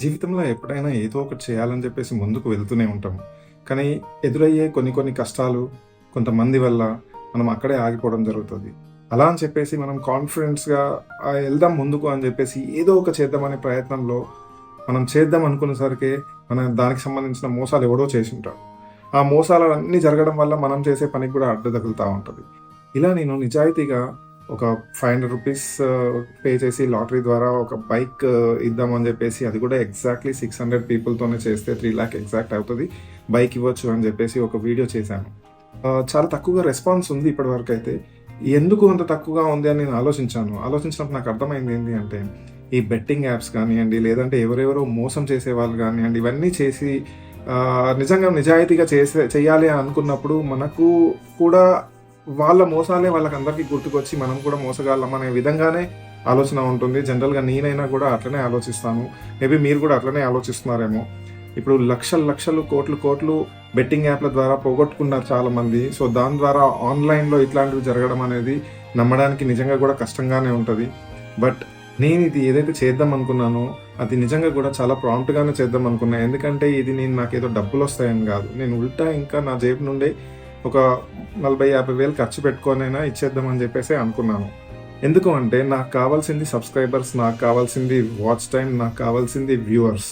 జీవితంలో ఎప్పుడైనా ఏదో ఒకటి చేయాలని చెప్పేసి ముందుకు వెళ్తూనే ఉంటాం. కానీ ఎదురయ్యే కొన్ని కొన్ని కష్టాలు కొంతమంది వల్ల మనం అక్కడే ఆగిపోవడం జరుగుతుంది. అలా అని చెప్పేసి మనం కాన్ఫిడెన్స్‌గా ఎళ్దాం ముందుకు అని చెప్పేసి ఏదో ఒక చేద్దామనే ప్రయత్నంలో మనం చేద్దాం అనుకునేసరికే మన దానికి సంబంధించిన మోసాలు ఎవడో చేసుంటాడు. ఆ మోసాలన్నీ జరగడం వల్ల మనం చేసే పనికి కూడా అడ్డు తగులుతా ఉంటది. ఇలా నేను నిజాయితీగా ఒక ₹500 పే చేసి లాటరీ ద్వారా ఒక బైక్ ఇద్దామని చెప్పేసి, అది కూడా ఎగ్జాక్ట్‌లీ 600 పీపుల్‌తోనే చేస్తే 3,00,000 ఎగ్జాక్ట్ అవుతది. బైక్ ఇవ్వచ్చు అని చెప్పేసి ఒక వీడియో చేశాను. చాలా తక్కువగా రెస్పాన్స్ ఉంది ఇప్పటివరకైతే. ఎందుకు అంత తక్కువగా ఉంది అని నేను ఆలోచించినప్పుడు నాకు అర్థమైంది ఏంటి అంటే, ఈ బెట్టింగ్ యాప్స్ కానియండి, లేదంటే ఎవరెవరో మోసం చేసేవాళ్ళు కానియండి, ఇవన్నీ చేసి నిజంగా నిజాయితీగా చేయాలి అని అనుకున్నప్పుడు మనకు కూడా వాళ్ళ మోసాలే వాళ్ళకందరికీ గుర్తుకొచ్చి మనం కూడా మోసగాళ్ళం అనే విధంగానే ఆలోచన ఉంటుంది. జనరల్‌గా నేనైనా కూడా అట్లనే ఆలోచిస్తాను. మేబీ మీరు కూడా అట్లనే ఆలోచిస్తున్నారేమో. ఇప్పుడు లక్షలు లక్షలు, కోట్లు కోట్లు బెట్టింగ్ యాప్‌ల ద్వారా పోగొట్టుకున్నారు చాలామంది. సో, దాని ద్వారా ఆన్‌లైన్‌లో ఇట్లాంటివి జరగడం అనేది నమ్మడానికి నిజంగా కూడా కష్టంగానే ఉంటది. బట్ నేను ఇది ఏదైతే చేద్దాం అనుకున్నానో అది నిజంగా కూడా చాలా ప్రాంప్ట్‌గానే చేద్దాం అనుకున్నా. ఎందుకంటే ఇది నాకేదో డబ్బులొస్తాయని కాదు. నేను ఉల్టా ఇంకా నా జేబు నుండే ఒక 40,000-50,000 ఖర్చు పెట్టుకొనైనా ఇచ్చేద్దామని చెప్పేసి అనుకున్నాను. ఎందుకు అంటే నాకు కావాల్సింది సబ్స్క్రైబర్స్, నాకు కావాల్సింది వాచ్ టైమ్, నాకు కావాల్సింది వ్యూవర్స్.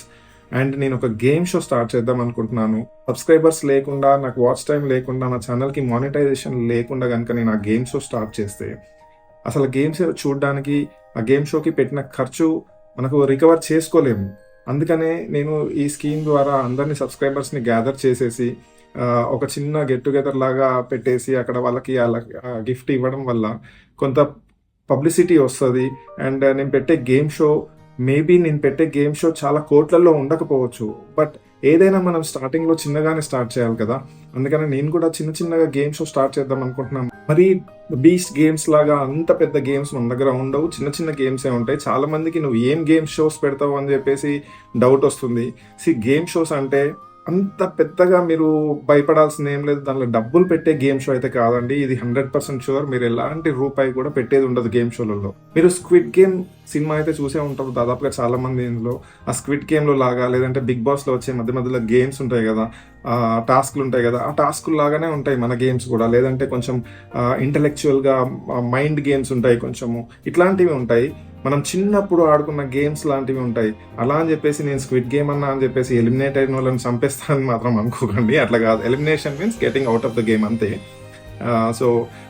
అండ్ నేను ఒక గేమ్ షో స్టార్ట్ చేద్దాం అనుకుంటున్నాను. సబ్స్క్రైబర్స్ లేకుండా, నాకు వాచ్ టైమ్ లేకుండా, నా ఛానల్‌కి మానిటైజేషన్ లేకుండా గనుక నేను ఆ గేమ్ షో స్టార్ట్ చేస్తే, అసలు గేమ్స్ చూడ్డానికి ఆ గేమ్ షోకి పెట్టిన ఖర్చు మనకు రికవర్ చేసుకోలేము. అందుకనే నేను ఈ స్కీమ్ ద్వారా అందరిని సబ్స్క్రైబర్స్‌ని గ్యాదర్ చేసేసి ఒక చిన్న గెట్ టుగెదర్ లాగా పెట్టేసి అక్కడ వాళ్ళకి అలా గిఫ్ట్ ఇవ్వడం వల్ల కొంత పబ్లిసిటీ వస్తది. అండ్ నేను పెట్టే గేమ్ షో చాలా కోట్లల్లో ఉండకపోవచ్చు. బట్ ఏదైనా మనం స్టార్టింగ్‌లో చిన్నగానే స్టార్ట్ చేయాలి కదా! అందుకని నేను కూడా చిన్న చిన్నగా గేమ్ షో స్టార్ట్ చేద్దాం అనుకుంటున్నాను. మరి బీస్ట్ గేమ్స్ లాగా అంత పెద్ద గేమ్స్ మన దగ్గర ఉండవు. చిన్న చిన్న గేమ్సే ఉంటాయి. చాలా మందికి నువ్వు ఏం గేమ్ షోస్ పెడతావు అని చెప్పేసి డౌట్ వస్తుంది. గేమ్ షోస్ అంటే అంత పెద్దగా మీరు భయపడాల్సింది ఏం లేదు. దాంట్లో డబ్బులు పెట్టే గేమ్ షో అయితే కాదండి. ఇది 100% ష్యూర్. మీరు ఎలాంటి రూపాయి కూడా పెట్టేది ఉండదు గేమ్ షోలలో. మీరు స్క్విడ్ గేమ్ సినిమా అయితే చూసే ఉంటారు దాదాపుగా చాలా మంది ఇందులో. ఆ స్క్విడ్ గేమ్‌లో లాగా, లేదంటే బిగ్ బాస్‌లో వచ్చే మధ్య మధ్యలో గేమ్స్ ఉంటాయి కదా! టాస్క్‌లు ఉంటాయి కదా! ఆ టాస్క్‌లు లాగానే ఉంటాయి మన గేమ్స్ కూడా. లేదంటే కొంచెం ఇంటలెక్చువల్‌గా మైండ్ గేమ్స్ ఉంటాయి కొంచెము. ఇట్లాంటివి ఉంటాయి. మనం చిన్నప్పుడు ఆడుకున్న గేమ్స్ లాంటివి ఉంటాయి. అలా అని చెప్పేసి నేను స్క్విడ్ గేమ్ అన్నా అని చెప్పేసి ఎలిమినేట్ అయిన వాళ్ళని చంపేస్తానని మాత్రం అనుకోకండి. అట్లా కాదు. Elimination means getting out of the game అంతే. సో,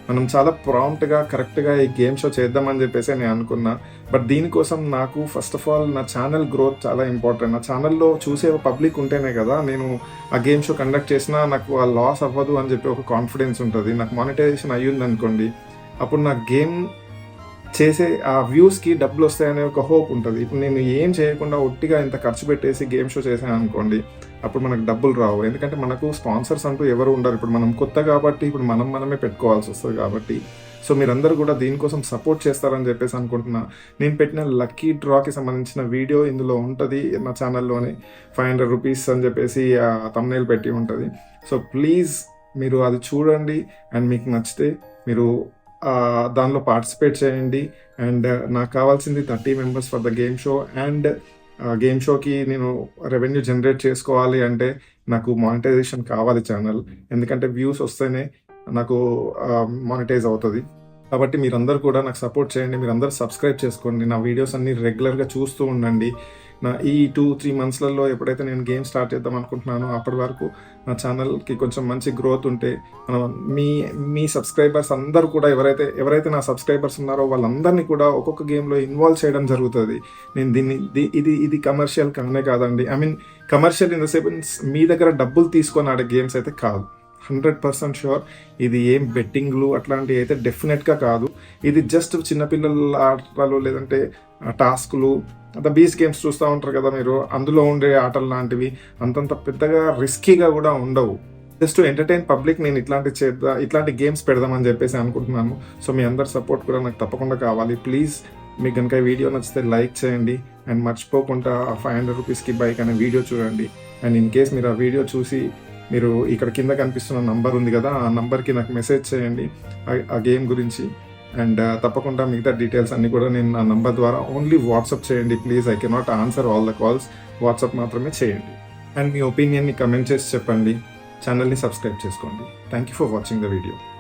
మనం చాలా ప్రాంప్ట్‌గా, కరెక్ట్‌గా ఈ గేమ్ షో చేద్దామని చెప్పేసి నేను అనుకున్నా. బట్ దీనికోసం నాకు ఫస్ట్ ఆఫ్ ఆల్ నా ఛానల్ గ్రోత్ చాలా ఇంపార్టెంట్. నా ఛానల్‌లో చూసే పబ్లిక్ ఉంటేనే కదా నేను ఆ గేమ్ షో కండక్ట్ చేసినా నాకు ఆ లాస్ అవ్వదు అని చెప్పి ఒక కాన్ఫిడెన్స్ ఉంటది. నాకు మానిటైజేషన్ అయ్యిందనుకోండి, అప్పుడు నా గేమ్ చేసే ఆ వ్యూస్‌కి డబ్బులొస్తాయనే ఒక హోప్ ఉంటది. ఇప్పుడు నేను ఏం చేయకుండా ఒట్టిగా ఇంత ఖర్చు పెట్టేసి గేమ్ షో చేశాననుకోండి, అప్పుడు మనకు డబ్బులు రావు. ఎందుకంటే మనకు స్పాన్సర్స్ అంటూ ఎవరు ఉండరు. ఇప్పుడు మనం కొత్త కాబట్టి ఇప్పుడు మనమే పెట్టుకోవాల్సొస్తది కాబట్టి. సో, మీరందరూ కూడా దీనికోసం సపోర్ట్ చేస్తారని చెప్పేసి అనుకుంటున్నా. నేను పెట్టిన లక్కీ డ్రాకి సంబంధించిన వీడియో ఇందులో ఉంటది. నా ఛానల్‌లోనే ₹500 అని చెప్పేసి థంబ్‌నెయిల్ పెట్టి ఉంటది. సో, ప్లీజ్ మీరు అది చూడండి. అండ్ మీకు నచ్చితే మీరు దానిలో పార్టిసిపేట్ చేయండి. అండ్ నాకు కావాల్సింది 30 members for the game show. And game షోకి నేను రెవెన్యూ జనరేట్ చేసుకోవాలి అంటే నాకు మానిటైజేషన్ కావాలి ఛానల్. ఎందుకంటే వ్యూస్ వస్తేనే నాకు మానిటైజ్ అవుతది. కాబట్టి మీరందరూ కూడా నాకు సపోర్ట్ చేయండి. మీరందరూ సబ్స్క్రైబ్ చేసుకోండి. నా వీడియోస్ అన్నీ రెగ్యులర్‌గా చూస్తూ ఉండండి. ఈ 2-3 మంత్స్‌లలో ఎప్పుడైతే నేను గేమ్ స్టార్ట్ చేద్దాం అనుకుంటున్నానో అప్పటి వరకు నా ఛానల్‌కి కొంచెం మంచి గ్రోత్ ఉంటే మీ మీ సబ్స్క్రైబర్స్ అందరూ కూడా ఎవరైతే నా సబ్స్క్రైబర్స్ ఉన్నారో వాళ్ళందరినీ కూడా ఒక్కొక్క గేమ్‌లో ఇన్వాల్వ్ చేయడం జరుగుతది. నేను ఇది కమర్షియల్ కానే కాదండి. I mean commercial in the sense మీ దగ్గర డబ్బులు తీసుకొని ఆడే గేమ్స్ అయితే కాదు. 100% ష్యూర్. ఇది ఏం బెట్టింగ్‌లు అట్లాంటివి అయితే డెఫినెట్‌గా కాదు. ఇది జస్ట్ చిన్నపిల్లల ఆటలు, లేదంటే టాస్క్‌లు, బీచ్ గేమ్స్ చూస్తూ ఉంటారు కదా మీరు. అందులో ఉండే ఆటలు లాంటివి అంతంత పెద్దగా రిస్కీగా కూడా ఉండవు. జస్ట్ ఎంటర్‌టైన్ పబ్లిక్ నేను ఇట్లాంటి గేమ్స్ పెడదామని చెప్పేసి అనుకుంటున్నాను. సో, మీ అందరి సపోర్ట్ కూడా నాకు తప్పకుండా కావాలి. ప్లీజ్ మీకు గనుక ఈ వీడియో నచ్చితే లైక్ చేయండి. అండ్ మర్చిపోకుండా ఆ ₹500కి బైక్ అనే వీడియో చూడండి. అండ్ ఇన్ కేస్ మీరు ఆ వీడియో చూసి ఇక్కడ కింద కనిపిస్తున్న నంబర్ ఉంది కదా, ఆ నంబర్‌కి నాకు మెసేజ్ చేయండి ఆ గేమ్ గురించి. అండ్ తప్పకుండా మిగతా డీటెయిల్స్ అన్ని కూడా నేను నా నంబర్ ద్వారా ఓన్లీ వాట్సాప్ చేయండి please. I cannot answer all the calls. WhatsApp మాత్రమే చేయండి. అండ్ మీ ఒపీనియన్ని కమెంట్ చేసి చెప్పండి. ఛానల్ని సబ్స్క్రైబ్ చేసుకోండి. Thank you for watching the video.